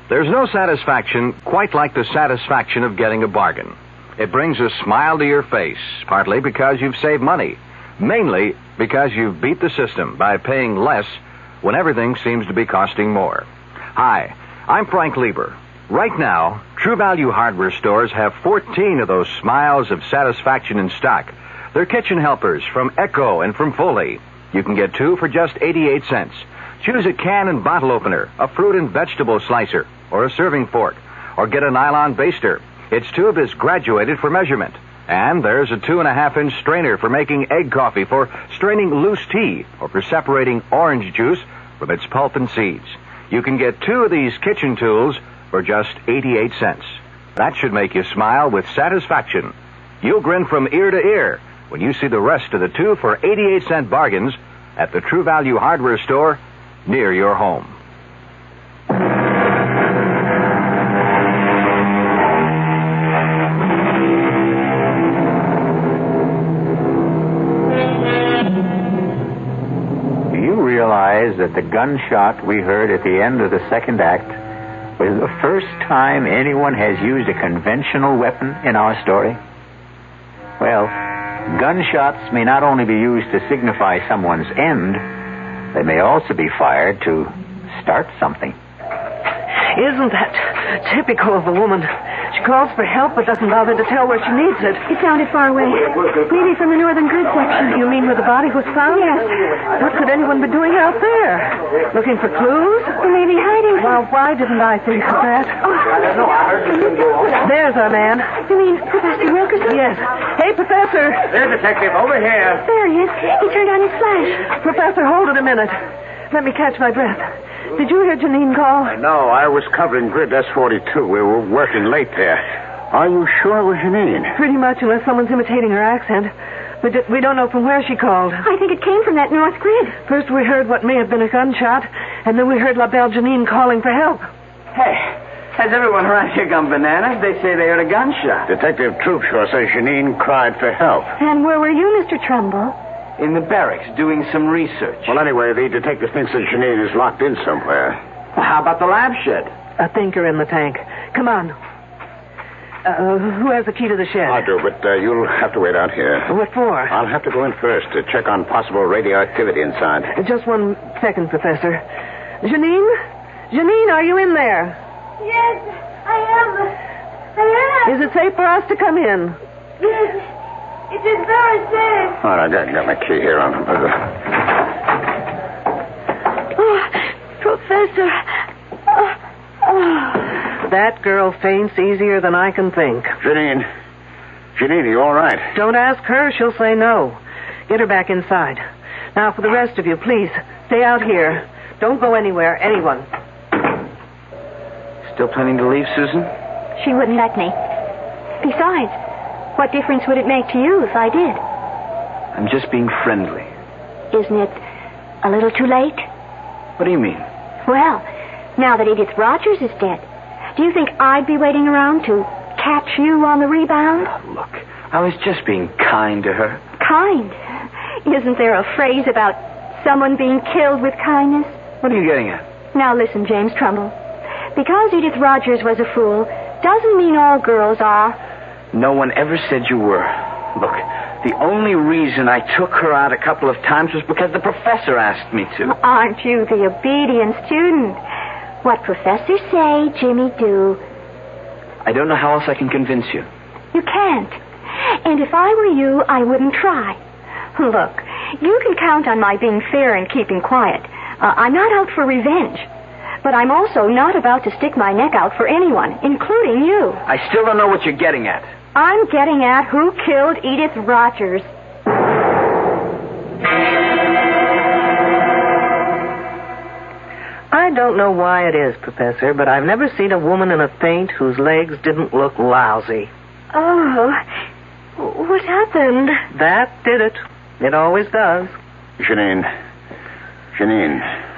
[SPEAKER 8] There's no satisfaction quite like the satisfaction of getting a bargain. It brings a smile to your face, partly because you've saved money, mainly because you've beat the system by paying less when everything seems to be costing more. Hi, I'm Frank Lieber. Right now, True Value hardware stores have 14 of those smiles of satisfaction in stock. They're kitchen helpers from Echo and from Foley. You can get 2 for just 88 cents. Choose a can and bottle opener, a fruit and vegetable slicer, or a serving fork, or get a nylon baster. Its tube is graduated for measurement. And there's a 2.5-inch strainer for making egg coffee, for straining loose tea, or for separating orange juice from its pulp and seeds. You can get 2 of these kitchen tools for just 88 cents. That should make you smile with satisfaction. You'll grin from ear to ear when you see the rest of the 2 for 88-cent bargains at the True Value hardware store near your home.
[SPEAKER 1] That the gunshot we heard at the end of the second act was the first time anyone has used a conventional weapon in our story? Well, gunshots may not only be used to signify someone's end, they may also be fired to start something.
[SPEAKER 2] Isn't that typical of a woman? She calls for help but doesn't bother to tell where she needs it.
[SPEAKER 9] It sounded far away. Maybe from the northern grid section.
[SPEAKER 2] You mean where the body was found?
[SPEAKER 9] Yes.
[SPEAKER 2] What could anyone be doing out there? Looking for clues?
[SPEAKER 9] Or maybe hiding.
[SPEAKER 2] Well, why didn't I think of that?
[SPEAKER 3] I don't know. I heard you go off.
[SPEAKER 2] There's our man.
[SPEAKER 9] You mean Professor Wilkerson?
[SPEAKER 2] Yes. Hey, Professor.
[SPEAKER 3] There's Detective over here.
[SPEAKER 9] There he is. He turned on his flash.
[SPEAKER 2] Professor, hold it a minute. Let me catch my breath. Did you hear Janine call?
[SPEAKER 3] No, I was covering Grid S42. We were working late there. Are you sure it was Janine?
[SPEAKER 2] Pretty much, unless someone's imitating her accent. But we don't know from where she called.
[SPEAKER 9] I think it came from that north grid.
[SPEAKER 2] First we heard what may have been a gunshot, and then we heard La Belle Janine calling for help.
[SPEAKER 10] Hey, has everyone around here gone bananas? They say they heard a gunshot.
[SPEAKER 3] Detective Troopshaw says Janine cried for help.
[SPEAKER 9] And where were you, Mr. Trumbull?
[SPEAKER 10] In the barracks, doing some research.
[SPEAKER 3] Well, anyway, the detective thinks that Janine is locked in somewhere.
[SPEAKER 10] Well, how about the lab shed?
[SPEAKER 2] A thinker in the tank. Come on. Who has the key to the shed?
[SPEAKER 3] I do, but you'll have to wait out here.
[SPEAKER 2] What for?
[SPEAKER 3] I'll have to go in first to check on possible radioactivity inside.
[SPEAKER 2] Just 1 second, Professor. Janine? Janine, are you in there?
[SPEAKER 5] Yes, I am.
[SPEAKER 2] Is it safe for us to come in?
[SPEAKER 5] Yes, it is very safe.
[SPEAKER 3] All right, I got my key here.
[SPEAKER 9] Professor.
[SPEAKER 2] That girl faints easier than I can think.
[SPEAKER 3] Janine, are you all right?
[SPEAKER 2] Don't ask her. She'll say no. Get her back inside. Now, for the rest of you, please, stay out here. Don't go anywhere, anyone.
[SPEAKER 10] Still planning to leave, Susan?
[SPEAKER 9] She wouldn't let me. Besides, what difference would it make to you if I did?
[SPEAKER 10] I'm just being friendly.
[SPEAKER 9] Isn't it a little too late?
[SPEAKER 10] What do you mean?
[SPEAKER 9] Well, now that Edith Rogers is dead, do you think I'd be waiting around to catch you on the rebound?
[SPEAKER 10] Oh, look, I was just being kind to her.
[SPEAKER 9] Kind? Isn't there a phrase about someone being killed with kindness?
[SPEAKER 10] What are you getting at?
[SPEAKER 9] Now listen, James Trumbull. Because Edith Rogers was a fool doesn't mean all girls are.
[SPEAKER 10] No one ever said you were. Look, the only reason I took her out a couple of times was because the professor asked me to.
[SPEAKER 9] Aren't you the obedient student? What professors say, Jimmy do.
[SPEAKER 10] I don't know how else I can convince you.
[SPEAKER 9] You can't. And if I were you, I wouldn't try. Look, you can count on my being fair and keeping quiet. I'm not out for revenge. But I'm also not about to stick my neck out for anyone, including you.
[SPEAKER 10] I still don't know what you're getting at.
[SPEAKER 9] I'm getting at who killed Edith Rogers.
[SPEAKER 2] I don't know why it is, Professor, but I've never seen a woman in a faint whose legs didn't look lousy.
[SPEAKER 9] Oh, what happened?
[SPEAKER 2] That did it. It always does.
[SPEAKER 3] Janine.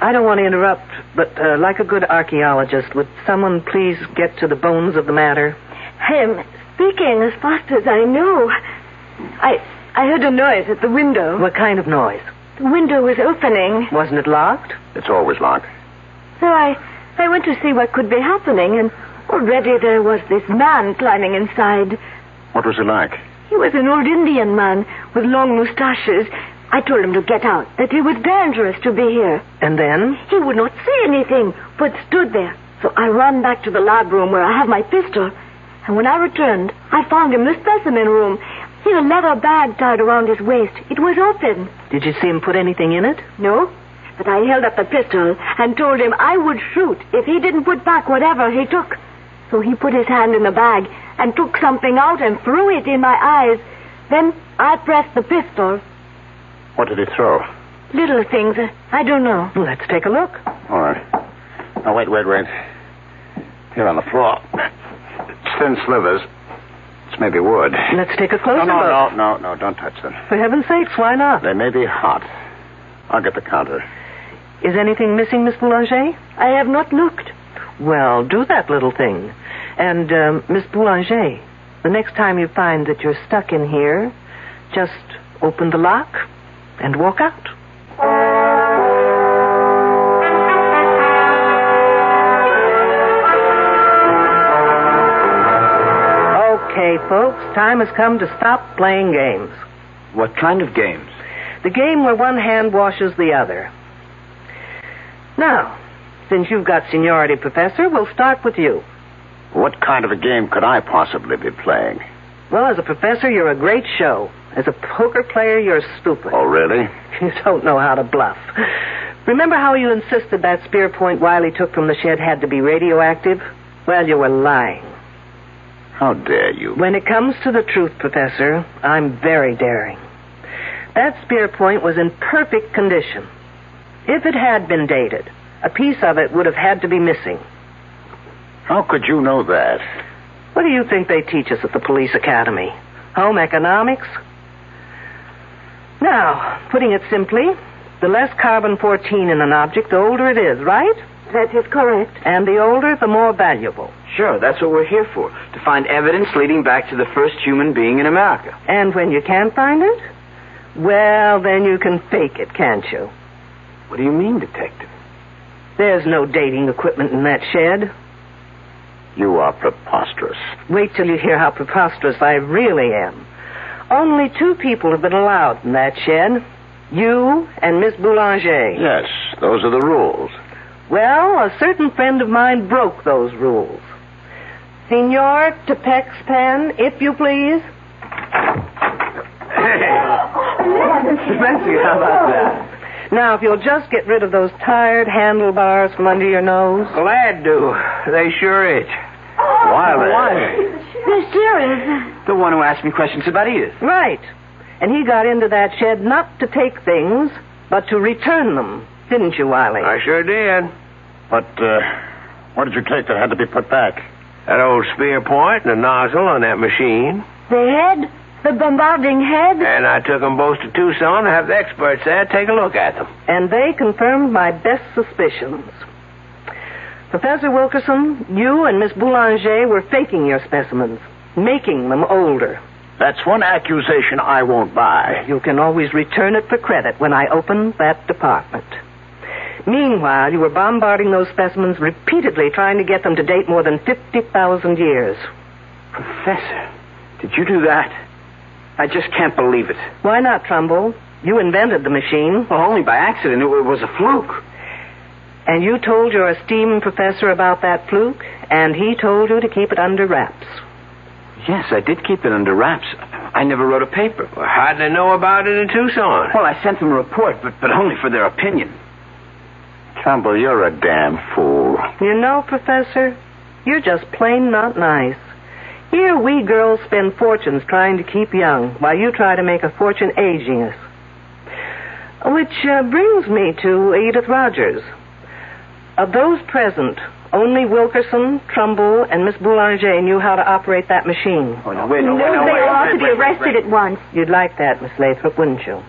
[SPEAKER 2] I don't want to interrupt, but like a good archaeologist, would someone please get to the bones of the matter?
[SPEAKER 9] I'm speaking as fast as I know. I heard a noise at the window.
[SPEAKER 2] What kind of noise?
[SPEAKER 9] The window was opening.
[SPEAKER 2] Wasn't it locked?
[SPEAKER 3] It's always locked.
[SPEAKER 9] So I went to see what could be happening, and already there was this man climbing inside.
[SPEAKER 3] What was he like?
[SPEAKER 9] He was an old Indian man with long mustaches. I told him to get out, that it was dangerous to be here.
[SPEAKER 2] And then?
[SPEAKER 9] He would not say anything, but stood there. So I ran back to the lab room where I have my pistol. And when I returned, I found him in the specimen room. He had a leather bag tied around his waist. It was open.
[SPEAKER 2] Did you see him put anything in it?
[SPEAKER 9] No, but I held up the pistol and told him I would shoot if he didn't put back whatever he took. So he put his hand in the bag and took something out and threw it in my eyes. Then I pressed the pistol.
[SPEAKER 3] What did he throw?
[SPEAKER 9] Little things. I don't know.
[SPEAKER 2] Let's take a look.
[SPEAKER 3] All right. Now, wait. Here on the floor. It's thin slivers. It's maybe wood.
[SPEAKER 2] Let's take a closer look.
[SPEAKER 3] No, don't touch them.
[SPEAKER 2] For heaven's sakes, why not?
[SPEAKER 3] They may be hot. I'll get the counter.
[SPEAKER 2] Is anything missing, Miss Boulanger?
[SPEAKER 9] I have not looked.
[SPEAKER 2] Well, do that little thing. And, Miss Boulanger, the next time you find that you're stuck in here, just open the lock and walk out. Okay, folks, time has come to stop playing games.
[SPEAKER 10] What kind of games?
[SPEAKER 2] The game where one hand washes the other. Now, since you've got seniority, Professor, we'll start with you.
[SPEAKER 3] What kind of a game could I possibly be playing?
[SPEAKER 2] Well, as a professor, you're a great show. As a poker player, you're stupid.
[SPEAKER 3] Oh, really?
[SPEAKER 2] You don't know how to bluff. Remember how you insisted that spear point Wiley took from the shed had to be radioactive? Well, you were lying.
[SPEAKER 3] How dare you?
[SPEAKER 2] When it comes to the truth, Professor, I'm very daring. That spear point was in perfect condition. If it had been dated, a piece of it would have had to be missing.
[SPEAKER 3] How could you know that?
[SPEAKER 2] What do you think they teach us at the police academy? Home economics? Now, putting it simply, the less carbon-14 in an object, the older it is, right?
[SPEAKER 9] That is correct.
[SPEAKER 2] And the older, the more valuable.
[SPEAKER 10] Sure, that's what we're here for, to find evidence leading back to the first human being in America.
[SPEAKER 2] And when you can't find it? Well, then you can fake it, can't you?
[SPEAKER 10] What do you mean, Detective?
[SPEAKER 2] There's no dating equipment in that shed.
[SPEAKER 3] You are preposterous.
[SPEAKER 2] Wait till you hear how preposterous I really am. Only 2 people have been allowed in that shed. You and Miss Boulanger.
[SPEAKER 3] Yes, those are the rules.
[SPEAKER 2] Well, a certain friend of mine broke those rules. Senor Tepexpan, if you please.
[SPEAKER 10] Fancy, how about that?
[SPEAKER 2] Now, if you'll just get rid of those tired handlebars from under your nose.
[SPEAKER 4] Glad to. They sure itch.
[SPEAKER 3] Wiley.
[SPEAKER 9] There is.
[SPEAKER 10] The one who asked me questions about Edith.
[SPEAKER 2] Right. And he got into that shed not to take things, but to return them. Didn't you, Wiley?
[SPEAKER 4] I sure did.
[SPEAKER 3] But, what did you take that had to be put back?
[SPEAKER 4] That old spear point and the nozzle on that machine.
[SPEAKER 9] The head? The bombarding head?
[SPEAKER 4] And I took them both to Tucson to have the experts there take a look at them.
[SPEAKER 2] And they confirmed my best suspicions. Professor Wilkerson, you and Miss Boulanger were faking your specimens, making them older.
[SPEAKER 3] That's one accusation I won't buy.
[SPEAKER 2] You can always return it for credit when I open that department. Meanwhile, you were bombarding those specimens repeatedly, trying to get them to date more than 50,000 years.
[SPEAKER 10] Professor, did you do that? I just can't believe it.
[SPEAKER 2] Why not, Trumbull? You invented the machine.
[SPEAKER 10] Well, only by accident. It was a fluke.
[SPEAKER 2] And you told your esteemed professor about that fluke, and he told you to keep it under wraps.
[SPEAKER 10] Yes, I did keep it under wraps. I never wrote a paper.
[SPEAKER 4] Well, how'd they know about it in Tucson?
[SPEAKER 10] Well, I sent them a report, but only for their opinion.
[SPEAKER 3] Trumbull, you're a damn fool.
[SPEAKER 2] You know, Professor, you're just plain not nice. Here we girls spend fortunes trying to keep young, while you try to make a fortune aging us. Which brings me to Edith Rogers. Of those present, only Wilkerson, Trumbull, and Miss Boulanger knew how to operate that machine.
[SPEAKER 10] Oh, no, wait, no,
[SPEAKER 9] They all ought to be arrested at once.
[SPEAKER 2] You'd like that, Miss Lathrop, wouldn't you?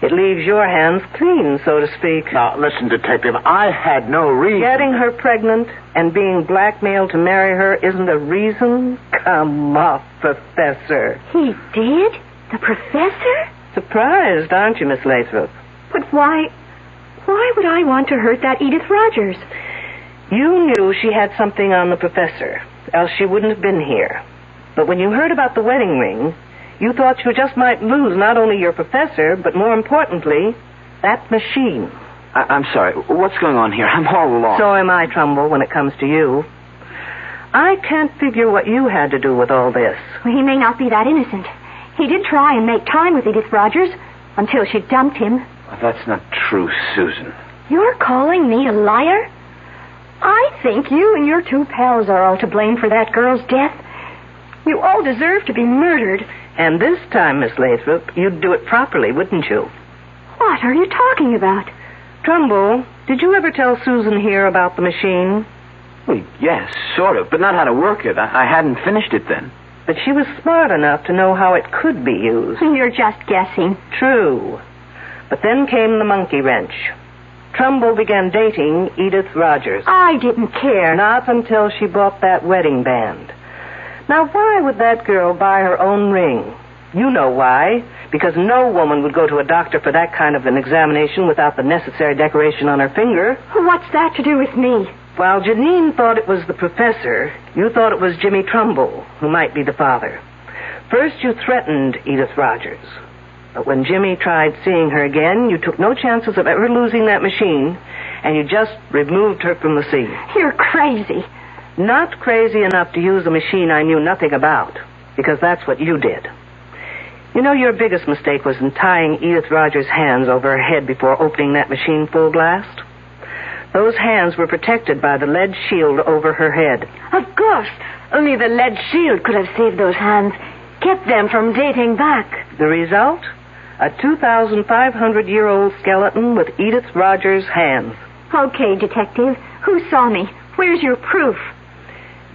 [SPEAKER 2] It leaves your hands clean, so to speak.
[SPEAKER 3] Now, listen, Detective, I had no reason.
[SPEAKER 2] Getting her pregnant and being blackmailed to marry her isn't a reason? Come off, Professor.
[SPEAKER 9] He did? The professor?
[SPEAKER 2] Surprised, aren't you, Miss Lathrop?
[SPEAKER 9] But why would I want to hurt that Edith Rogers?
[SPEAKER 2] You knew she had something on the professor, else she wouldn't have been here. But when you heard about the wedding ring, you thought you just might lose not only your professor, but more importantly, that machine.
[SPEAKER 10] I'm sorry. What's going on here? I'm all alone.
[SPEAKER 2] So am I, Trumbull, when it comes to you. I can't figure what you had to do with all this.
[SPEAKER 9] Well, he may not be that innocent. He did try and make time with Edith Rogers until she dumped him.
[SPEAKER 10] Well, that's not true, Susan.
[SPEAKER 9] You're calling me a liar? I think you and your two pals are all to blame for that girl's death. You all deserve to be murdered.
[SPEAKER 2] And this time, Miss Lathrop, you'd do it properly, wouldn't you?
[SPEAKER 9] What are you talking about?
[SPEAKER 2] Trumbull, did you ever tell Susan here about the machine?
[SPEAKER 10] Well, yes, sort of, but not how to work it. I hadn't finished it then.
[SPEAKER 2] But she was smart enough to know how it could be used.
[SPEAKER 9] You're just guessing.
[SPEAKER 2] True. But then came the monkey wrench. Trumbull began dating Edith Rogers.
[SPEAKER 9] I didn't care.
[SPEAKER 2] Not until she bought that wedding band. Now, why would that girl buy her own ring? You know why. Because no woman would go to a doctor for that kind of an examination without the necessary decoration on her finger.
[SPEAKER 9] What's that to do with me?
[SPEAKER 2] While Janine thought it was the professor, you thought it was Jimmy Trumbull, who might be the father. First, you threatened Edith Rogers. But when Jimmy tried seeing her again, you took no chances of ever losing that machine, and you just removed her from the scene.
[SPEAKER 9] You're crazy.
[SPEAKER 2] Not crazy enough to use a machine I knew nothing about, because that's what you did. You know, your biggest mistake was in tying Edith Rogers' hands over her head before opening that machine full blast. Those hands were protected by the lead shield over her head.
[SPEAKER 9] Of course. Only the lead shield could have saved those hands, kept them from dating back.
[SPEAKER 2] The result? A 2,500-year-old skeleton with Edith Rogers' hands.
[SPEAKER 9] Okay, Detective. Who saw me? Where's your proof?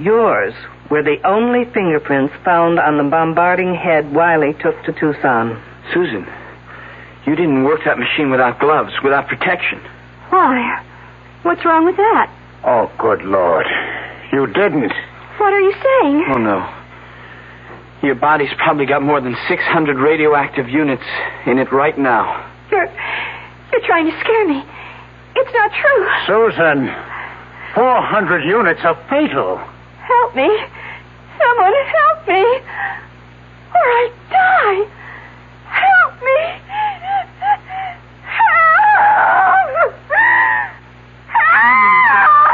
[SPEAKER 2] Yours were the only fingerprints found on the bombarding head Wiley took to Tucson.
[SPEAKER 10] Susan, you didn't work that machine without gloves, without protection.
[SPEAKER 9] Why? What's wrong with that?
[SPEAKER 3] Oh, good Lord. You didn't.
[SPEAKER 9] What are you saying?
[SPEAKER 10] Oh, no. Your body's probably got more than 600 radioactive units in it right now.
[SPEAKER 9] You're trying to scare me. It's not true.
[SPEAKER 3] Susan, 400 units are fatal.
[SPEAKER 9] Help me. Someone help me. Or I die. Help me. Help. Help.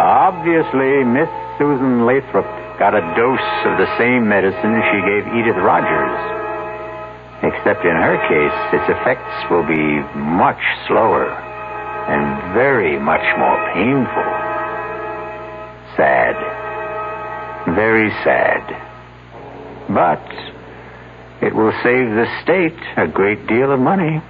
[SPEAKER 1] Obviously, Miss Susan Lathrop got a dose of the same medicine she gave Edith Rogers. Except in her case, its effects will be much slower and very much more painful. Sad. Very sad. But it will save the state a great deal of money.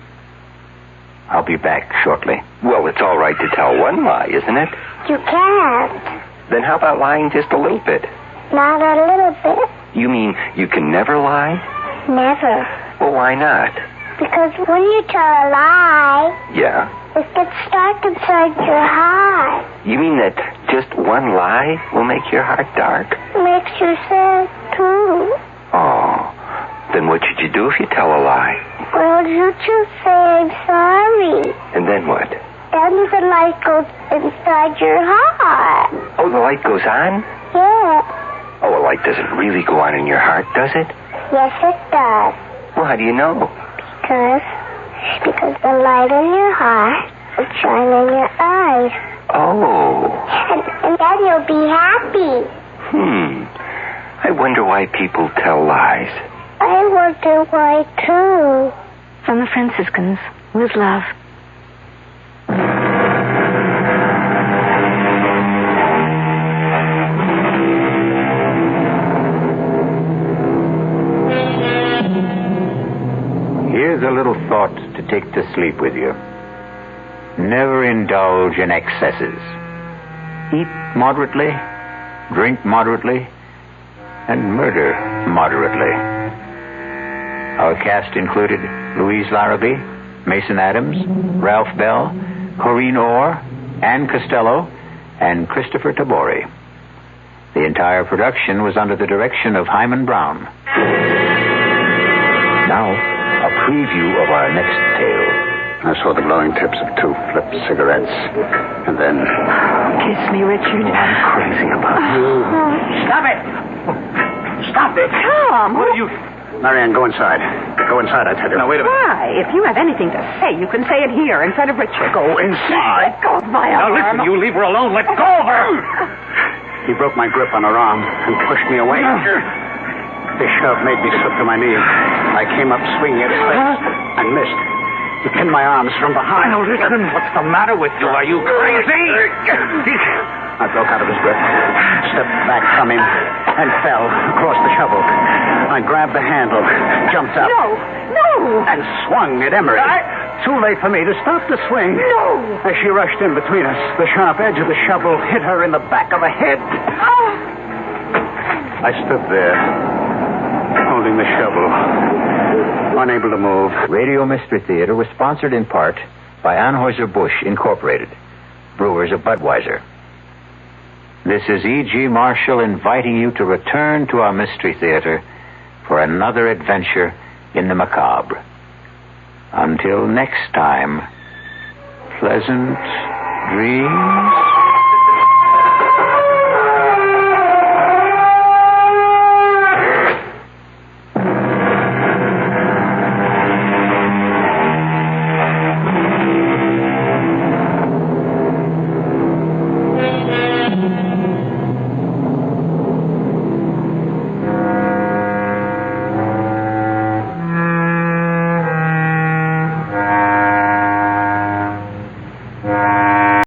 [SPEAKER 1] I'll be back shortly.
[SPEAKER 12] Well, it's all right to tell one lie, isn't it?
[SPEAKER 5] You can't.
[SPEAKER 12] Then how about lying just a little bit?
[SPEAKER 5] Not a little bit.
[SPEAKER 12] You mean you can never lie?
[SPEAKER 5] Never.
[SPEAKER 12] Well, why not?
[SPEAKER 5] Because when you tell a lie,
[SPEAKER 12] Yeah?
[SPEAKER 5] it gets dark inside your heart.
[SPEAKER 12] You mean that just one lie will make your heart dark?
[SPEAKER 5] Makes you sad, too.
[SPEAKER 12] Oh, then what should you do if you tell a lie?
[SPEAKER 5] Well, you just say I'm sorry.
[SPEAKER 12] And then what?
[SPEAKER 5] Then the light goes inside your heart.
[SPEAKER 12] Oh, the light goes on?
[SPEAKER 5] Yeah.
[SPEAKER 12] Oh, a light doesn't really go on in your heart, does it?
[SPEAKER 5] Yes, it does.
[SPEAKER 12] Well, how do you know?
[SPEAKER 5] Because the light in your heart will shine in your eyes.
[SPEAKER 12] Oh.
[SPEAKER 5] And then you'll be happy.
[SPEAKER 12] I wonder why people tell lies.
[SPEAKER 5] I wonder why, too.
[SPEAKER 9] From the Franciscans, with love.
[SPEAKER 1] Here's a little thought to take to sleep with you. Never indulge in excesses. Eat moderately, drink moderately, and murder moderately. Our cast included Louise Larrabee, Mason Adams, Ralph Bell, Corrine Orr, Ann Costello, and Kristoffer Tabori. The entire production was under the direction of Himan Brown. Now, a preview of our next tale.
[SPEAKER 3] I saw the glowing tips of 2 flipped cigarettes. And then...
[SPEAKER 2] Kiss me, Richard.
[SPEAKER 3] I'm crazy about you.
[SPEAKER 2] Stop it! Stop it! Tom!
[SPEAKER 3] What are you... Marianne, go inside. Go inside, I tell you.
[SPEAKER 2] Now, wait a minute. Why? If you have anything to say, you can say it here in front of Richard.
[SPEAKER 3] Go inside.
[SPEAKER 2] Let go of my arm.
[SPEAKER 3] Now, listen, you leave her alone. Let go of her. He broke my grip on her arm and pushed me away. His shove made me slip to my knees. I came up swinging at his face and missed. He pinned my arms from behind.
[SPEAKER 7] Now, listen. What's the matter with you? Are you crazy?
[SPEAKER 3] I broke out of his grip, stepped back from him, and fell across the shovel. I grabbed the handle, jumped up.
[SPEAKER 2] No!
[SPEAKER 3] And swung at Emery. Too late for me to stop the swing.
[SPEAKER 2] No!
[SPEAKER 3] As she rushed in between us, the sharp edge of the shovel hit her in the back of the head. I stood there, holding the shovel, unable to move.
[SPEAKER 1] Radio Mystery Theater was sponsored in part by Anheuser-Busch Incorporated, brewers of Budweiser. This is E.G. Marshall inviting you to return to our Mystery Theater for another adventure in the macabre. Until next time, pleasant dreams.